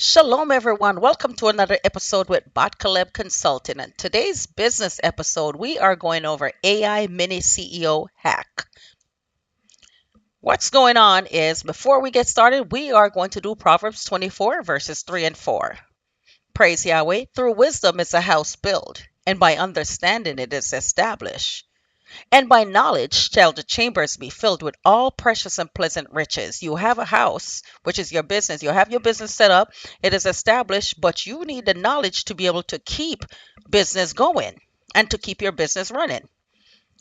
Shalom, everyone. Welcome to another episode with Bot Caleb Consulting. And today's business episode, we are going over AI Mini CEO hack. What's going on is before we get started, we are going to do Proverbs 24, verses 3 and 4. Praise Yahweh. Through wisdom is a house built, and by understanding it is established. And by knowledge shall the chambers be filled with all precious and pleasant riches. You have a house, which is your business. You have your business set up. It is established, but you need the knowledge to be able to keep business going and to keep your business running.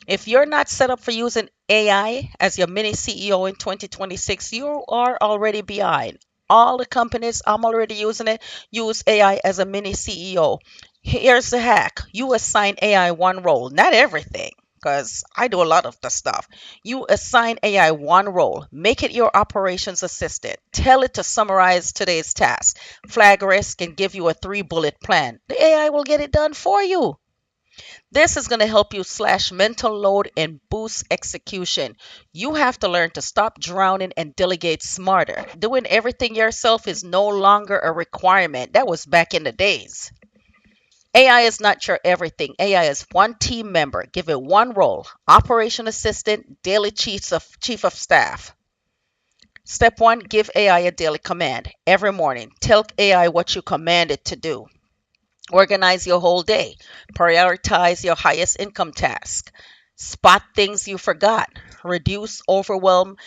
If you're not set up for using AI as your mini CEO in 2026, you are already behind. All the companies, I'm already using it, use AI as a mini CEO. Here's the hack. You assign AI one role, not everything, because I do a lot of the stuff. You assign AI one role, make it your operations assistant, tell it to summarize today's task, flag risk, and give you a 3 bullet plan. The AI will get it done for you. This is going to help you slash mental load and boost execution. You have to learn to stop drowning and delegate smarter. Doing everything yourself is no longer a requirement. That was back in the days. AI is not your everything. AI is one team member. Give it one role: operation assistant, daily chief of staff. Step one, give AI a daily command every morning. Tell AI what you command it to do. Organize your whole day. Prioritize your highest income task. Spot things you forgot. Reduce overwhelm.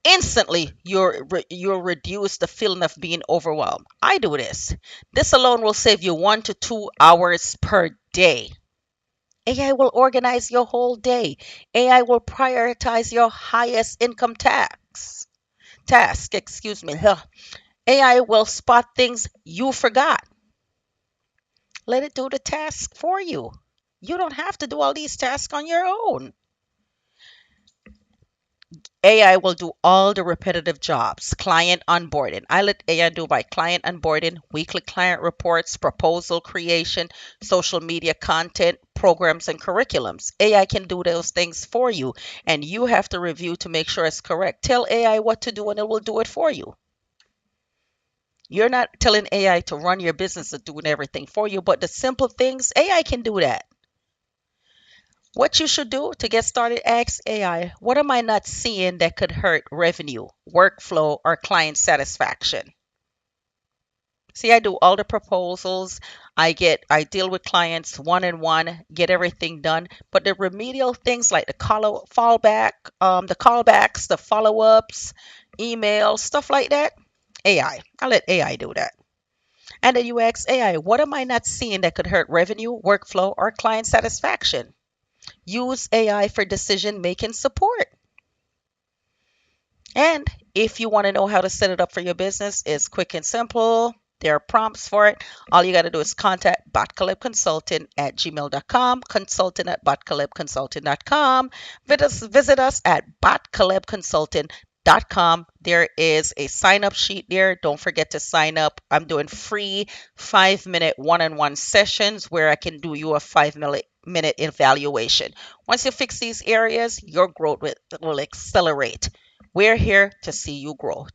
Instantly, you'll reduce the feeling of being overwhelmed. I do this. This alone will save you 1 to 2 hours per day. AI will organize your whole day. AI will prioritize your highest income task, excuse me. AI will spot things you forgot. Let it do the task for you. You don't have to do all these tasks on your own. AI will do all the repetitive jobs. Client onboarding. I let AI do my client onboarding, weekly client reports, proposal creation, social media content, programs, and curriculums. AI can do those things for you, and you have to review to make sure it's correct. Tell AI what to do, and it will do it for you. You're not telling AI to run your business and doing everything for you, but the simple things, AI can do that. What you should do to get started, ask AI, what am I not seeing that could hurt revenue, workflow, or client satisfaction? See, I do all the proposals. I deal with clients one on one, get everything done. But the remedial things like the callbacks, the follow-ups, emails, stuff like that, AI. I let AI do that. And then you ask AI, what am I not seeing that could hurt revenue, workflow, or client satisfaction? Use AI for decision making support. And if you want to know how to set it up for your business, it's quick and simple. There are prompts for it. All you got to do is contact botcalebconsulting at gmail.com, consultant at botcalebconsulting.com. Visit us at botcalebconsulting.com. There is a sign up sheet there. Don't forget to sign up. I'm doing free 5 minute one-on-one sessions where I can do you a 5 minute evaluation. Once you fix these areas, your growth will accelerate. We're here to see you grow.